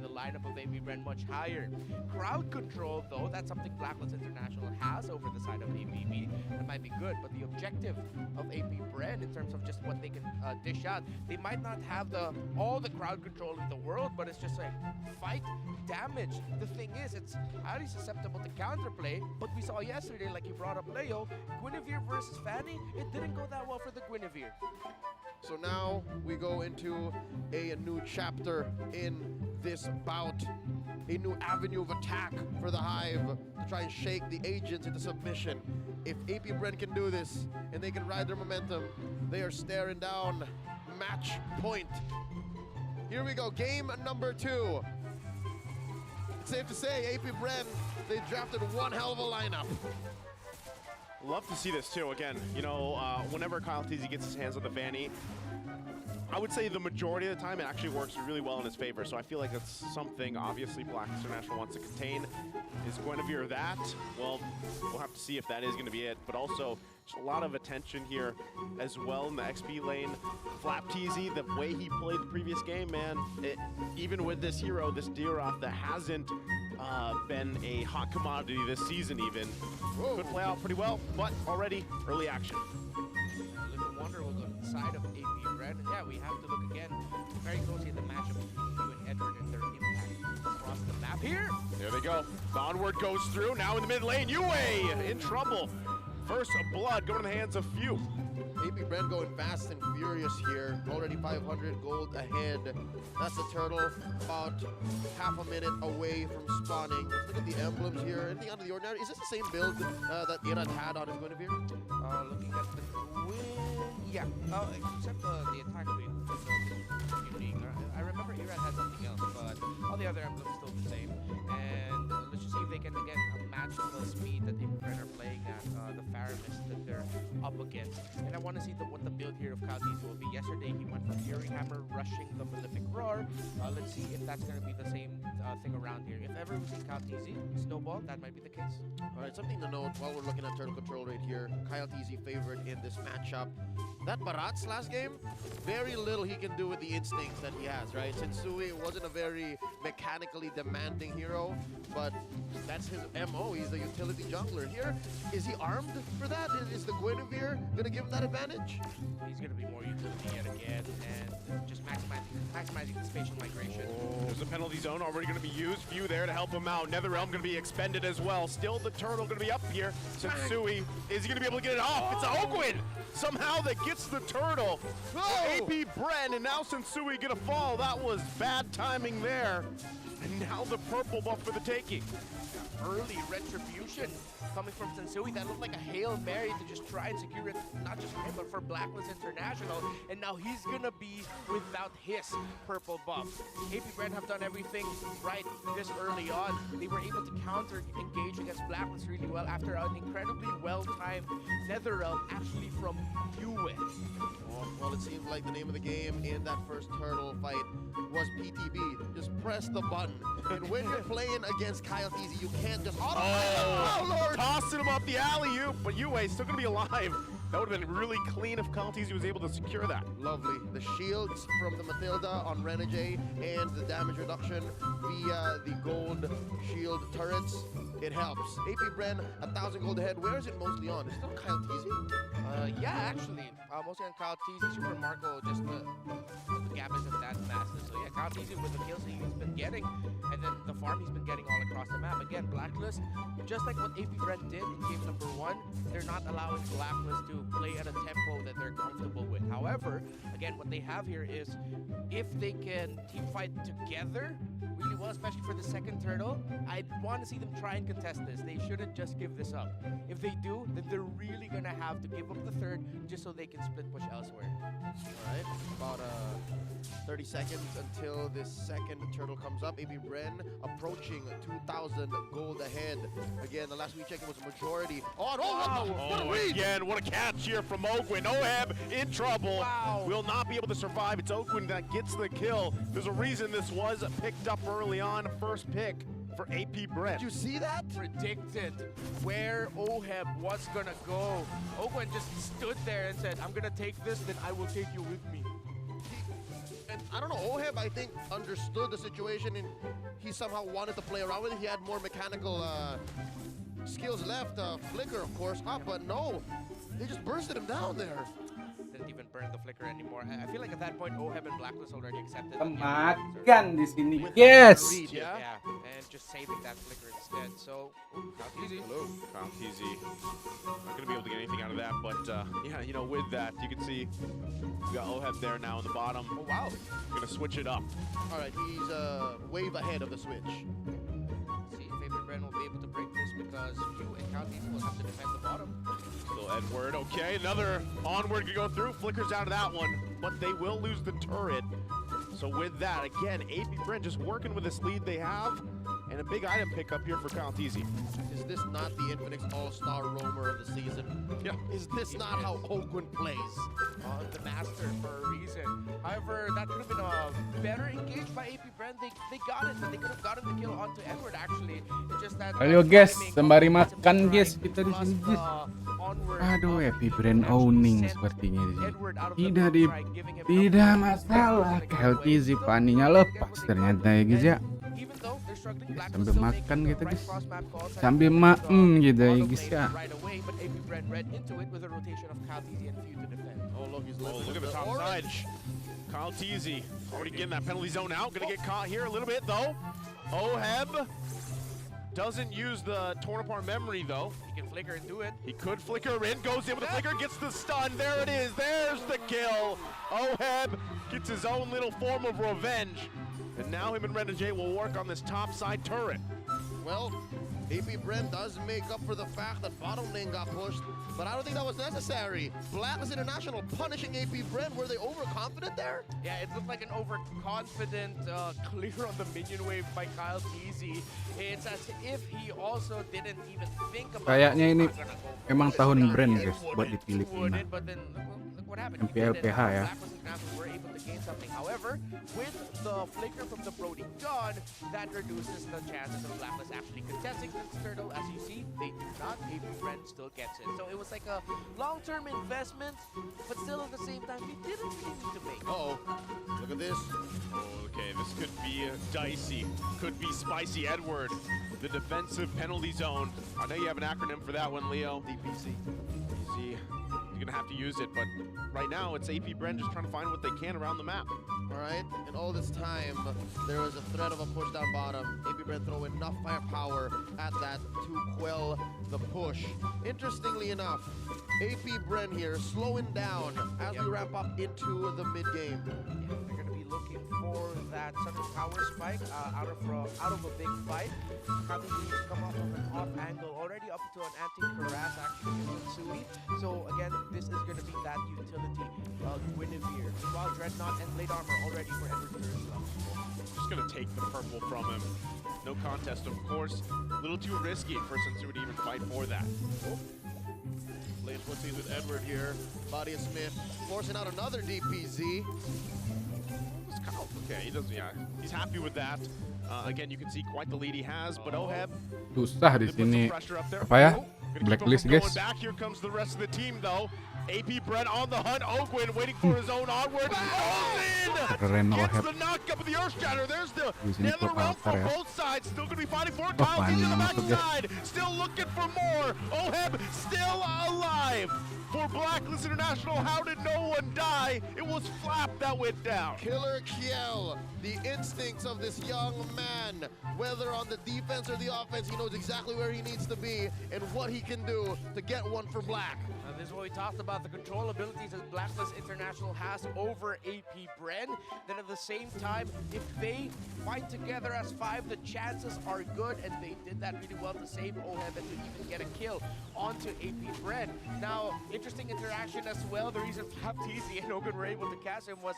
the lineup of AB Bren much higher. Crowd control, though, that's something Blacklist International has over the side of ABB. That might be good, but the objective of AB Bren in terms of just what they can dish out, they might not have all the crowd control in the world, but it's just like fight damage. The thing is, it's highly susceptible to counterplay, but we saw yesterday, like you brought up Leo, Guinevere versus Fanny, it didn't go that well for the Guinevere. So now we go into a new chapter in this bout, a new avenue of attack for the Hive to try and shake the agents into submission. If AP Bren can do this and they can ride their momentum, they are staring down match point. Here we go, game number 2. It's safe to say, AP Bren, they drafted one hell of a lineup. Love to see this too. Again, you know, whenever Kyle Teasy gets his hands on the Fanny, I would say the majority of the time it actually works really well in his favor. So I feel like that's something obviously Blacklist International wants to contain. Is Guinevere that? Well, we'll have to see if that is going to be it. But also, just a lot of attention here as well in the XP lane. Flap Teasy, the way he played the previous game, man, even with this hero, this Diroth that hasn't been a hot commodity this season even, could play out pretty well, but already early action. Little wonder will go to the side of AP Bren. And yeah, we have to look again very closely at the matchup between you and Edward and their impact across the map here. There they go. The onward goes through. Now in the mid lane, Yue in trouble. First blood going to the hands of Few. AP Bren going fast and furious here. Already 500 gold ahead. That's the turtle, about half a minute away from spawning. Let's look at the emblems here. Anything out of the ordinary? Is this the same build that Irad had on his Guinevere? Looking at the win, yeah. Except the attack speed is unique. I remember Irad had something else, but all the other emblems still the same. And let's just see if they can again match the speed that AP Bren are playing at, the Faramis that they're up against. And I want to see what the build here of Kaldiz will be. Yesterday he went for Fury Hammer, rushing the Malefic Roar. Let's see if that's going to be the same thing around here. If ever we see Kaldizi Snowball, that might be the case. All right, something to note while we're looking at turtle control rate here. Kyle Teasy favored in this matchup. That Barat's last game, very little he can do with the instincts that he has, right? Sensui wasn't a very mechanically demanding hero, but that's his MO. He's the utility jungler. Here, is he armed for that? Is the Guinevere going to give him that advantage? He's going to be more utility yet again, and just maximizing the spatial migration. Oh, there's a penalty zone already going to be used. Few there to help him out. Netherrealm going to be expended as well. Still the turtle going to be up here. Sensui, is he going to be able to get it off? It's Ogwin somehow that gets the turtle. AP Bren, and now Sensui going to fall. That was bad timing there. And now the purple buff for the taking. Early retribution coming from Sensui. That looked like a Hail Mary to just try and secure it, not just for him, but for Blacklist International. And now he's gonna be without his purple buff. AP Bren have done everything right this early on. They were able to counter-engage against Blacklist really well after an incredibly well-timed Netherrealm actually from Yue. Well, it seems like the name of the game in that first turtle fight was PTB. Just press the button. And when you're playing against Kyle Teasy, you can't just oh Lord! Tossing him up the alley-oop, but Yue still gonna be alive. That would have been really clean if Kyle Teasy was able to secure that. Lovely. The shields from the Matilda on Renegade and the damage reduction via the gold shield turrets. It helps. AP Bren, 1,000 gold ahead. Where is it mostly on? Is it on Kyle Teasy? Yeah, actually. Mostly on Kyle Teasy. Super Marco, just the gap isn't that massive. So yeah, Kyle Teasy with the kills he's been getting, and then the farm he's been getting all across the map. Again, Blacklist, just like what AP Bren did in game number 1, they're not allowing Blacklist to play at a tempo that they're comfortable with. However, again, what they have here is if they can team fight together really well, especially for the second turtle, I want to see them try and contest this. They shouldn't just give this up. If they do, then they're really going to have to give up the third just so they can split push elsewhere. All right, about 30 seconds until this second turtle comes up. AP Bren approaching 2,000 gold ahead. Again, the last we checked it was a majority. Oh, what a read! Again, what a catch here from Ogwin. Oheb in trouble. Wow. Will not be able to survive. It's Ogwin that gets the kill. There's a reason this was picked up early on. First pick for AP Bren. Did you see that? Predicted where Oheb was gonna go. Ogwin just stood there and said, I'm gonna take this, then I will take you with me. And I don't know, Oheb, I think, understood the situation and he somehow wanted to play around with it. He had more mechanical skills left. Flicker, of course, up, but no. They just bursted him down there. Didn't even burn the flicker anymore. I feel like at that point, Oheb and Blacklist already accepted. Makan di sini. With Yes. Reed, yeah. Yeah, and just saving that flicker instead. So, not easy. Hello, Easy. Not gonna be able to get anything out of that, but yeah, you know, with that, you can see we got Oheb there now in the bottom. Oh wow. Gonna switch it up. All right, he's a wave ahead of the switch. See if Favorite Bren will be able to break this because you and Easy will have to defend the bottom. Still Edward. Okay, another onward to go through. Flickers out of that one, but they will lose the turret. So with that, again, AP Bren just working with this lead they have, and a big item pickup here for Easy. Is this not the Infinix All-Star Roamer of the season? Yeah. Is this not how Oakland plays? On the master for a reason. However, that could have been a better engage by AP Bren. They got it, but they could have gotten the kill onto Edward actually. It's just that. Ayo guys, timing sembari of makan the guys strike kita di plus sini the guys. onward Aduh, of Happy the Bren actually owning sent sepertinya di sini. Edward out of the Tidak first di strike, giving him tidak enough masalah. to get away. Easy paninya lepas ternyata ya guys ya. Even though they're struggling, Black Sambil was still makan making kita the guys. right cross-map calls, Sambil and maem gitu ya auto guys played ya. right away, but AP Bren read into it with a rotation of Easy and Few to defend. Oh, look, he's Oh, living look at in the top side. orange. Easy already getting that penalty zone out. Gonna get caught here a little bit though. Oheb doesn't use the torn apart memory though. He can flicker and do it. He could flicker in, goes in with the flicker, gets the stun. There it is. There's the kill. Oheb gets his own little form of revenge. And now him and Red and Jay will work on this top side turret. Well, AP Bren does make up for the fact that bottom lane got pushed, but I don't think that was necessary. Blacklist International punishing AP Bren. Were they overconfident there? Yeah, it looked like an overconfident clear on the minion wave by Easy. It's as if he also didn't even think about. Kayaknya ini "I'm gonna go for emang this." tahun But Bren he guys buat di Filipina. wouldn't, but then look what happened. He MPLPH did it. ya. Blacklist International were able to gain something. However, with the flicker from the Brody gone, that reduces the chances of Blacklist actually contesting this turtle. As you see, they do not. AP Bren still gets it. So it was like a long-term investment, but still at the same time, we didn't really need to make. Uh-oh. Look at this. Okay, this could be dicey. Could be spicy. Edward, the defensive penalty zone. I know you have an acronym for that one, Leo. DPC. Easy. You're gonna have to use it, but right now it's AP Bren just trying to find what they can around the map. All right, and all this time, there was a threat of a push down bottom. AP Bren throw enough firepower at that to quell the push. Interestingly enough, AP Bren here slowing down as we wrap up into the mid game. Yeah, they're going to be looking for that sudden power spike out of a big fight. Probably needs to come off of an off angle, already up to an anti-harass actually with Sui. So again, this is going to be that utility Guinevere. Meanwhile, Dreadnought and Blade Armor already for Edward Jerusalem. Just gonna take the purple from him. No contest, of course. A little too risky for Sensui to even fight for that. Playing footsies with Edward here. Body of Smith forcing out another DPZ. Okay, he doesn't. Yeah, he's happy with that. Again, you can see quite the lead he has, but Oheb Susah di gonna put some sini. pressure up there. Apa ya? Gonna keep him Blacklist, from going guys. back. Here comes the rest of the team, though. AP Bren on the hunt. Ogwin waiting for his own onward. Keren Gets Oheb. the knock up of the Earth Shatter. There's the Di sini Nether klub Realm Altar from ya. both sides. Still going to be fighting for it. Oh, Kyle Tees on the masuk, guys. backside. Still looking for more. Oheb still alive. For Blacklist International, how did no one die? It was Flap that went down. Killer Kiel, the instincts of this young man, whether on the defense or the offense, he knows exactly where he needs to be and what he can do to get one for Black. This is what we talked about, the control abilities that Blacklist International has over AP Bren. Then at the same time, if they fight together as five, the chances are good, and they did that really well to save Oheb and to even get a kill onto AP Bren. Now, interesting interaction as well. The reason Flap, TZ, and Ogun were able to catch him was,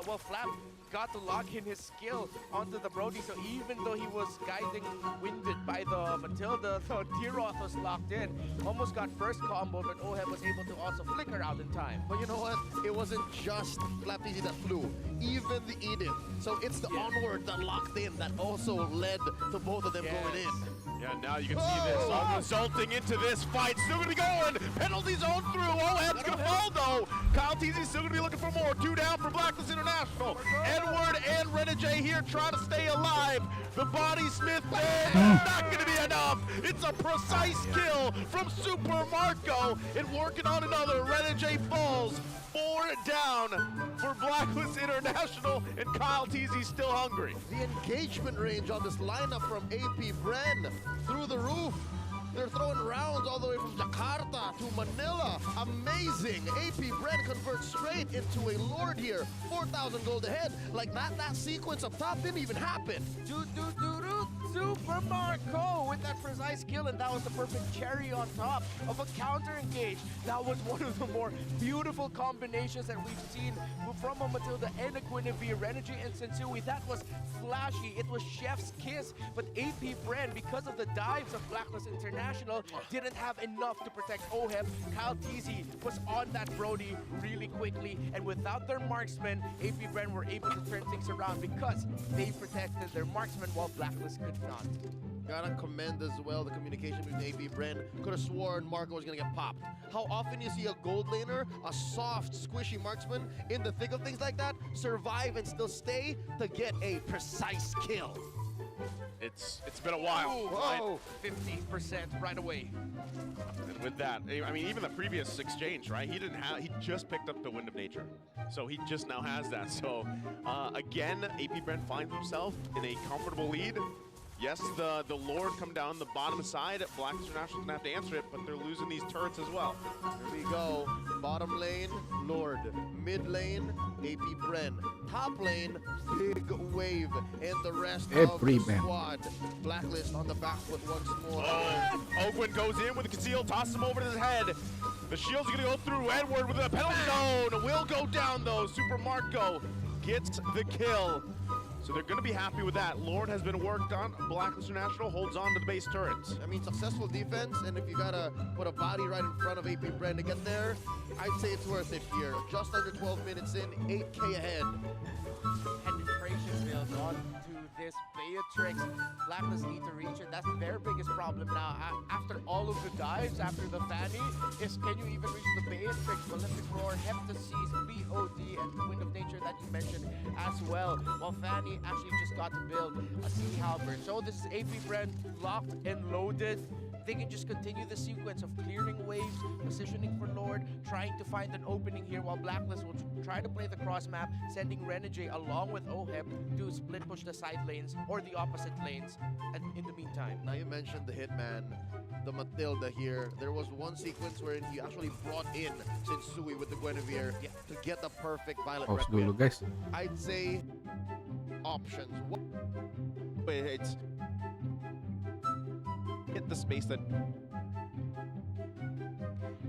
well, Flap got to lock in his skill onto the Brody, so even though he was guiding winded by the Matilda, the Tiroth was locked in. Almost got first combo, but Oheb was able to also flicker out in time. But you know what? It wasn't just Flapteezy that flew, even the Edith. So it's the onward that locked in that also led to both of them going in. Yeah, now you can see this all resulting into this fight. Still gonna be going. Penalty zone through. Oheb's gonna fall though. Kyle Teasy still gonna be looking for more. 2 down for Blacklist International. Edward and Renegade here trying to stay alive. The body smith there, not going to be enough. It's a precise kill from Super Marco, and working on another. Renegade falls. 4 down for Blacklist International, and Kyle TZ still hungry. The engagement range on this lineup from AP Bren through the roof. They're throwing rounds all the way from Jakarta to Manila. Amazing. AP Bren converts straight into a Lord here. 4,000 gold ahead. Like that sequence up top didn't even happen. Super Marco with that precise kill, and that was the perfect cherry on top of a counter engage. That was one of the more beautiful combinations that we've seen from Matilda and Guinevere, Renegade and Sensui. That was flashy. It was chef's kiss, but AP Bren, because of the dives of Blacklist International, didn't have enough to protect OHEB. Kyle TZ was on that Brody really quickly, and without their marksman, AP Bren were able to turn things around because they protected their marksman while Blacklist could not. Gotta commend as well the communication with AP Bren. Could have sworn Marco was gonna get popped. How often you see a gold laner, a soft, squishy marksman in the thick of things like that, survive and still stay to get a precise kill? It's been a while. Whoa, 50% right away. And with that, I mean, even the previous exchange, right? He just picked up the Wind of Nature. So he just now has that. So again, AP Bren finds himself in a comfortable lead. Yes, the Lord come down the bottom side. Blacklist International's gonna have to answer it, but they're losing these turrets as well. Here we go. Bottom lane, Lord. Mid lane, AP Bren. Top lane, Big Wave. And the rest of the squad. Blacklist on the back foot once more. Oh, Ogwin goes in with the conceal, tosses him over to his head. The shield's gonna go through Edward with a penalty zone. Will go down though. Super Marco gets the kill. So they're going to be happy with that. Lord has been worked on. Blacklist International holds on to the base turrets. I mean, successful defense, and if you got to put a body right in front of AP Bren to get there, I'd say it's worth it here. Just under 12 minutes in, 8K ahead. Penetration builds on to this Beatrix. Blacklist need to reach it. That's their biggest problem now. After all of the dives, after the Fanny, is can you even reach the Beatrix? Prolific Roar, Heptaseas, BOD, and the Wind of Nature that you mentioned as well. While Fanny actually just got to build a Sea Halberd. So this is AP Bren locked and loaded. They can just continue the sequence of clearing waves, positioning for Lord, trying to find an opening here while Blacklist will try to play the cross map, sending Renegade along with OHEB to split push the side lanes or the opposite lanes in the meantime. Now you mentioned the Hitman, the Matilda here. There was one sequence where he actually brought in Sensui with the Guinevere to get the perfect Violet Pause Requiem. dulu guys. I'd say options. It's hit the space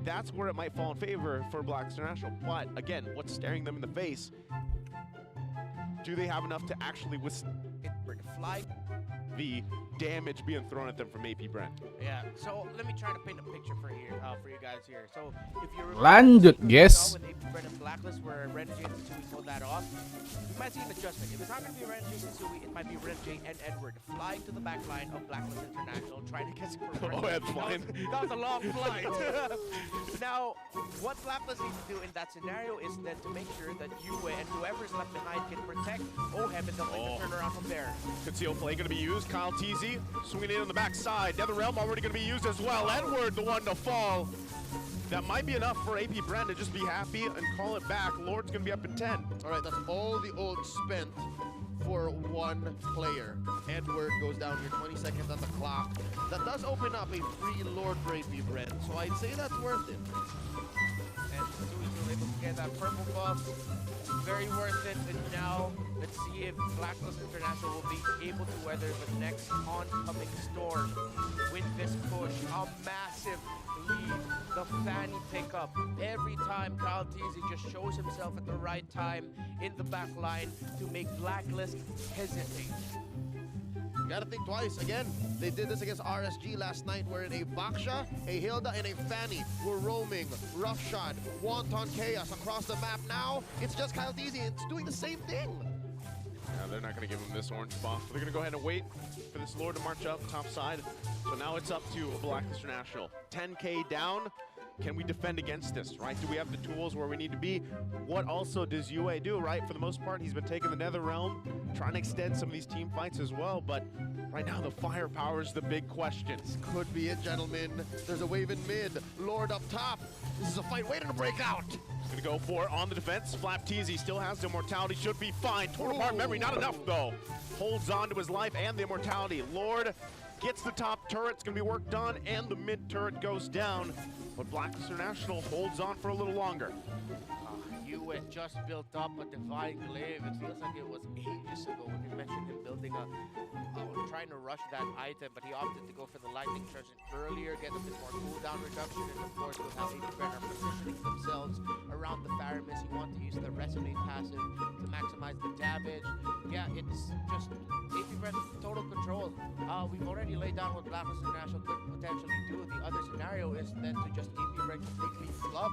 that's where it might fall in favor for Blacklist International. But again, what's staring them in the face? Do they have enough to actually withstand Fly. the damage being thrown at them from AP Bren? Yeah, so let me try to paint a picture for you guys here. So if you remember Lanjut, guys. with AP Bren and Blacklist where Renegade and Sensui pulled that off, we might see an adjustment. If it's not going to be Renegade and Sensui, it might be Renegade and Edward flying to the back line of Blacklist International, trying to get some Oh, that's fine. That was a long flight. Now, what Blacklist needs to do in that scenario is then to make sure that you and whoever's left behind can protect OHEB and they'll make the turnaround from there. Conceal play going to be used. Kyle TZ swinging in on the backside. Netherrealm already going to be used as well. Edward, the one to fall. That might be enough for AP Bren to just be happy and call it back. Lord's going to be up in 10. All right, that's all the ult spent for one player. Edward goes down here, 20 seconds on the clock. That does open up a free Lord for AP Bren, so I'd say that's worth it. And Sensui was able to get that purple buff. Very worth it. And now, let's see if Blacklist International will be able to weather the next oncoming storm with this push. A massive lead. The Fanny pickup. Every time Kyle TZ just shows himself at the right time in the back line to make Blacklist hesitate. You gotta think twice. Again, they did this against RSG last night, wherein a Baksha, a Hilda, and a Fanny were roaming roughshod, wanton chaos across the map. Now, it's just Kyle TZ, and it's doing the same thing. Yeah, they're not going to give him this orange buff. They're going to go ahead and wait for this Lord to march up top side. So now it's up to Blacklist International. 10K down. can we defend against this, right? Do we have the tools where we need to be? What also does UA do, right? For the most part, he's been taking the Nether Realm, trying to extend some of these team fights as well, but right now the firepower is the big question. Could be it, gentlemen. There's a wave in mid. Lord up top. This is a fight waiting to break out. Gonna go for it on the defense. Flap Teasy still has the immortality, should be fine. Torn apart memory, not enough though. Holds on to his life and the immortality. Lord gets the top turret, it's gonna be work done, and the mid turret goes down. But Blacklist International holds on for a little longer. You had just built up a divine glaive. It feels like it was ages ago when you mentioned him building trying to rush that item, but he opted to go for the lightning charge earlier, get a bit more cooldown reduction, and of course with how AP Bren are positioning themselves around the Faramis, he wants to use the resonate passive to maximize the damage. Yeah, it's just AP Bren total control. We've already laid down what Blacklist International could potentially do. The other scenario is then to just AP Bren completely flub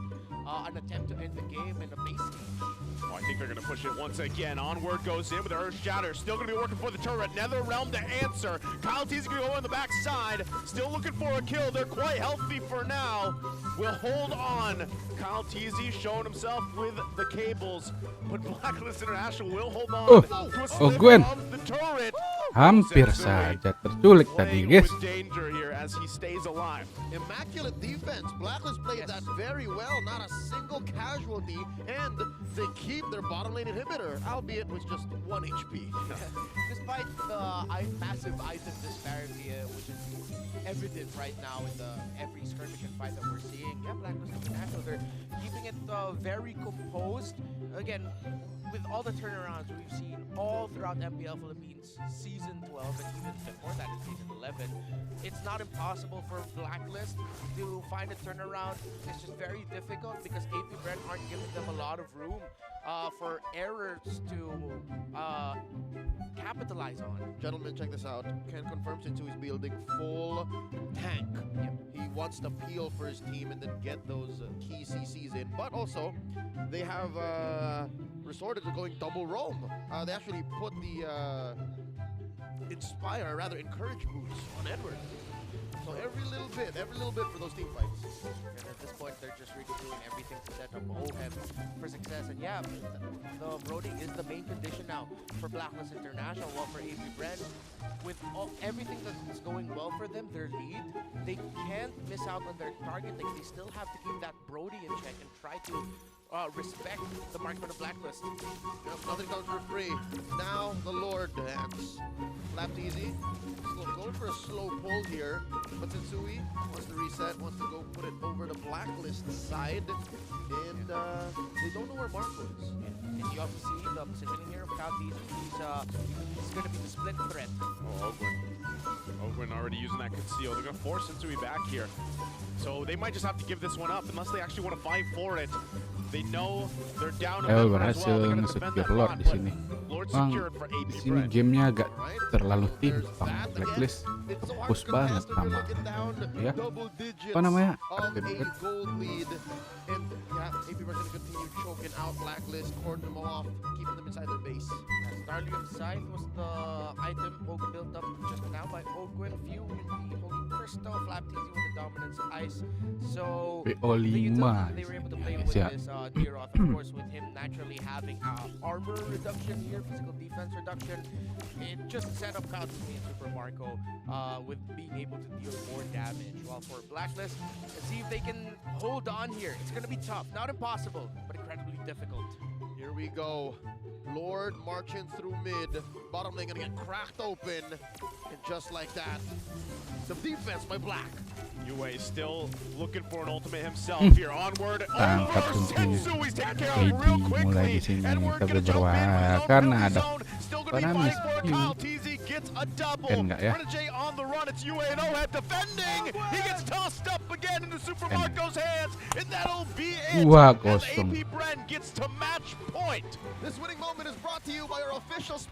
an attempt to end the game in a base stage. Oh, I think they're going to push it once again. Onward goes in with the Earth Shatter. Still going to be working for the turret. Nether Realm to answer. Kyle T's going to go on the backside. Still looking for a kill. They're quite healthy for now. Will hold on. Kyle Teasy showing himself with the cables, but Blacklist International will hold on to a sliver Gwen. of the turret. Hampir saja terculik tadi, Playing guys. with danger here as he stays alive. Immaculate defense. Blacklist played that very well. Not a single casualty, and they keep their bottom lane inhibitor, albeit with just 1 HP. Despite the massive item disparity, which is evident right now in every skirmish and fight that we're seeing, yeah, Blacklist International, they're keeping it very composed. Again, with all the turnarounds we've seen all throughout MPL Philippines Season 12 and even before that in Season 11, it's not impossible for Blacklist to find a turnaround. It's just very difficult because AP Bren aren't giving them a lot of room for errors to capitalize on. Gentlemen, check this out. Ken confirms into he's building full tank. He wants to peel for his team and then get those key CCs in. But also, they have resorted to going double roam. They actually put the inspire, rather encourage boost on Edward. So every little bit for those team fights. And at this point, they're just really doing everything to set up OHEM for success. And yeah, the roading is the main condition now for Blacklist International. Well, for AP Bren, with everything that's going well for them, their lead, they can't miss out on their target. Like, they still have to keep that Brody in check and try to respect the marksman of Blacklist. Nothing comes for free. Now the Lord dance. Lapped easy. Going for a slow pull here, but Sensui wants to reset, wants to go put it over the Blacklist side, and they don't know where Marco is. And you also see the positioning here of Counties. He's going to be the split threat. Oh, Ogwin already using that conceal. They're going to force Sensui back here. So they might just have to give this one up unless they actually want to fight for it. They know they're down a member as well. They're going to defend that Lord lot, di but sini. Lord Bang, secured for AP di sini Bren. gamenya agak terlalu timpang. Blacklist fokus banget sama ya. Apa namanya? Of a gold lead, and yeah, AP Bren's gonna continue choking out Blacklist, cordon them off, keeping them inside their base. Starlium Scythe was the item Oak built up just now by Ogwin. Few with the Holy Crystal, Flap Teasy with the Dominance Ice. So the PO5 utility they were able to play with ya. this Deeroth, of course, with him naturally having armor reduction here, physical defense reduction. It just set up Kyle Teasy and Super Marco with being able to deal more damage. While for Blacklist, let's see if they can hold on here. It's going to be tough, not impossible, but incredibly difficult. Here we go. Lord marching through mid. Bottom lane gonna get cracked open. And just like that, some defense by Black. UA still looking for an ultimate himself here. Onward. Tangkap Over. tentu. Sensui's taking care of it real mulai di quickly. sini Edward kita gonna jump in with his own karena penalty ada zone. Still gonna be Faramis fighting for it. ini. Kyle Teasy gets a double. Enggak ya? Renegade on the run. It's UA and OHEB defending. He gets tossed up again into Super Marco's hands. And that'll be it. Wah, As kosong. AP Bren gets to match point. This winning moment is brought to you by our official sponsor.